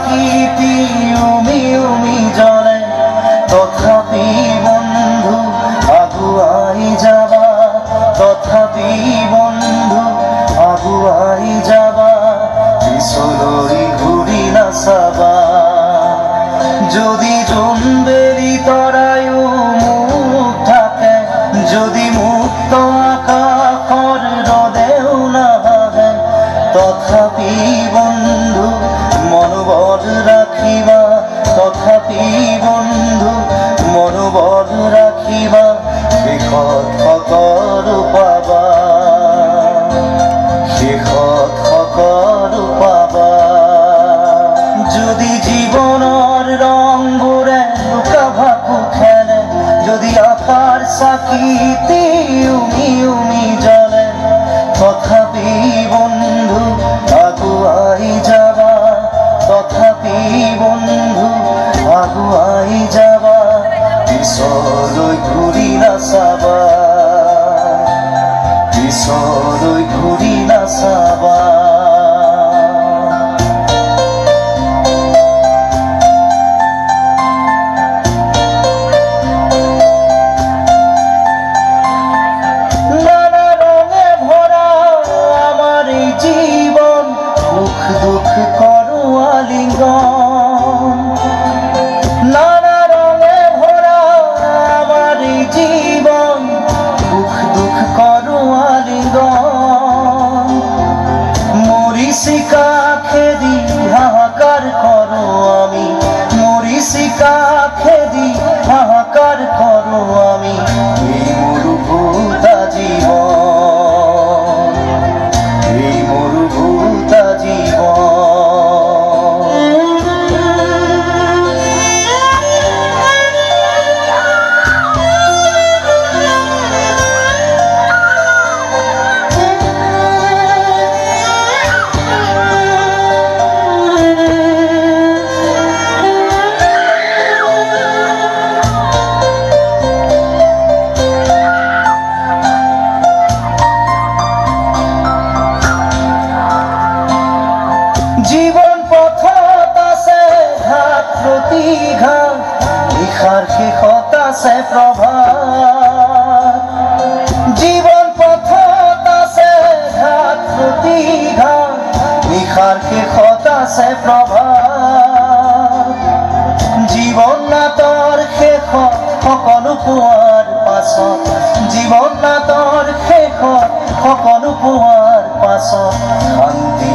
চাকিটি উমি উমি জ্বলে, তথাপি বন্ধু আগুয়াই যাবা, তথাপি বন্ধু আগুয়াই যাবা, পিছলৈ ঘূৰি নাচাবা। যদি জোনবেলি তৰায়ো মুখ থাকে, যদি মুক্ত আকাশৰ ৰদেও নাহে, তথাপি বন্ধু মনোবল ৰাখিবা, তথাপি বন্ধু মনোবল ৰাখিবা, শেষত সকলো পাবা, শেষত সকলো পাবা। যদি জীৱনৰ ৰংবোৰে লুকা ভাকু খেলে, যদি আশাৰ চাকিটি উমি উমি জ্বলে, তথাপি বন্ধু আগুৱাই যাবা, তথাপি বন্ধু আগুৱাই যাবা, পিছলৈ ঘূৰি নাচাবা, পিছলৈ ঘূৰি নাচাবা। দুঃখ করো আলিঙ্গন, নানা রঙে ভরা আমার জীবন, দুঃখ দুঃখ করো আলিঙ্গন। মরিচিকা খেদি হাহাকার করো আমি, মরিচিকা খেদি হাহাকার করো আমি, এই মরুভূতা জীবন, এই মরুভূতা জীবন। জীবন পথত আছে ঘাট প্ৰতিঘাত, নিশাৰ শেষত আছে প্ৰভাত। জীবন পথত আছে ঘাট প্ৰতিঘাত, নিশাৰ শেষত আছে প্ৰভাত। জীৱন নাটৰ শেষত সকলো পোৱাৰ পাছত, জীৱন নাটৰ শেষত সকলো পোৱাৰ পাছত, শান্তি